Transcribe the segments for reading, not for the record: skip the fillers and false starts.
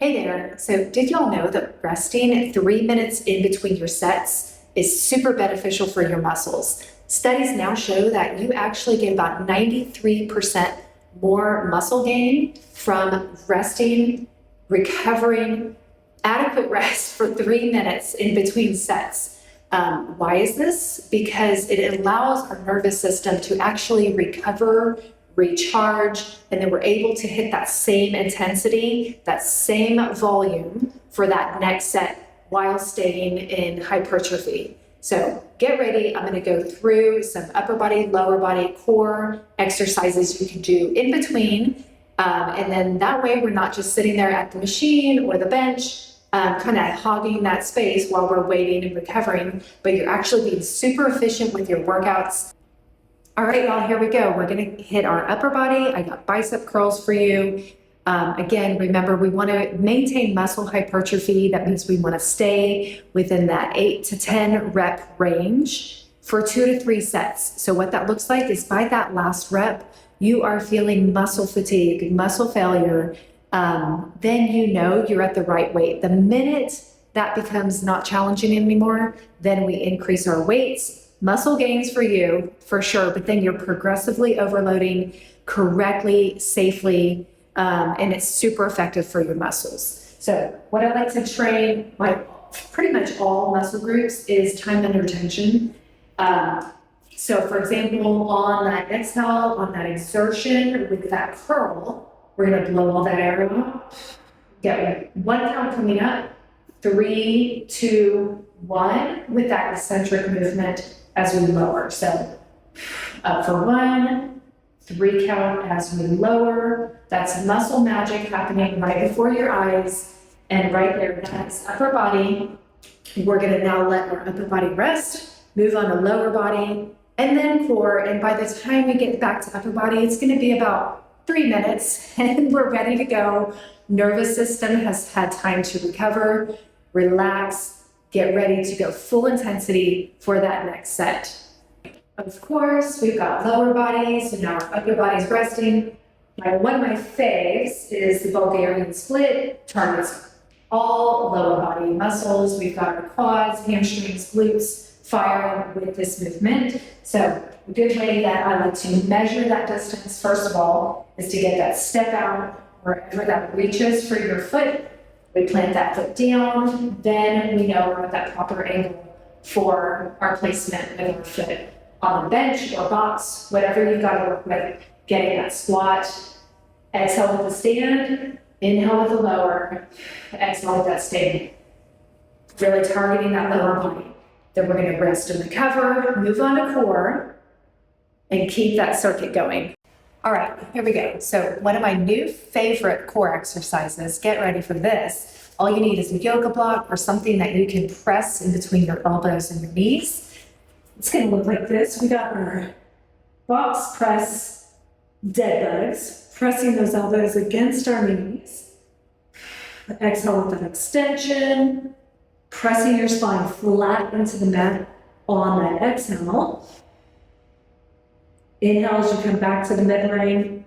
Hey there. So, did y'all know that resting 3 minutes in between your sets is super beneficial for your muscles? Studies now show that you actually get about 93% more muscle gain from resting, recovering, adequate rest for 3 minutes in between sets. Why is this? Because it allows our nervous system to actually recover, recharge, and then we're able to hit that same intensity, that same volume for that next set while staying in hypertrophy. So get ready. I'm going to go through some upper body, lower body, core exercises you can do in between. And then that way we're not just sitting there at the machine or the bench, kind of hogging that space while we're waiting and recovering, but you're actually being super efficient with your workouts. All right, y'all, here we go. We're going to hit our upper body. I got bicep curls for you. Again, remember, we want to maintain muscle hypertrophy. That means we want to stay within that 8 to 10 rep range for 2 to 3 sets. So what that looks like is by that last rep, you are feeling muscle fatigue, muscle failure. Then you know you're at the right weight. The minute that becomes not challenging anymore, then we increase our weights. Muscle gains for you, for sure, but then you're progressively overloading correctly, safely, and it's super effective for your muscles. So what I like to train pretty much all muscle groups is time under tension. So for example, on that exhale, on that exertion with that curl, we're gonna blow all that air out. Get 1 count coming up, 3, 2, 1, with that eccentric movement as we lower. So up for 1, 3 count as we lower. That's muscle magic happening right before your eyes. And right there, that's upper body. We're gonna now let our upper body rest, move on to lower body, and then core. And by the time we get back to upper body, it's gonna be about 3 minutes and we're ready to go. Nervous system has had time to recover, relax, get ready to go full intensity for that next set. Of course, we've got lower body, so now our upper body's resting. One of my faves is the Bulgarian split, targets all lower body muscles. We've got our quads, hamstrings, glutes firing with this movement. So a good way that I like to measure that distance, first of all, is to get that step out wherever that reaches for your foot. We plant that foot down, then we know we're at that proper angle for our placement of our foot on the bench or box, whatever you've got to work with. Getting that squat, exhale with the stand, inhale with the lower, exhale with that stand. Really targeting that lower body. Then we're going to rest and recover, move on to core, and keep that circuit going. All right, here we go. So one of my new favorite core exercises, get ready for this. All you need is a yoga block or something that you can press in between your elbows and your knees. It's gonna look like this. We got our box press dead bugs, pressing those elbows against our knees. Exhale with that extension, pressing your spine flat into the mat on that exhale. Inhale as you come back to the midline.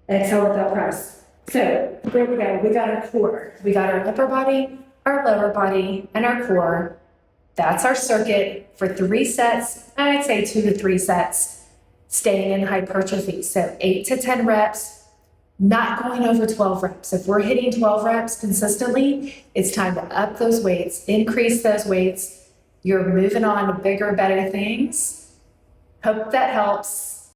Exhale with that press. So there we go. We got our core. We got our upper body, our lower body, and our core. That's our circuit for 3 sets. I'd say 2 to 3 sets, staying in hypertrophy. So 8 to 10 reps, not going over 12 reps. If we're hitting 12 reps consistently, it's time to up those weights, increase those weights. You're moving on to bigger, better things. Hope that helps.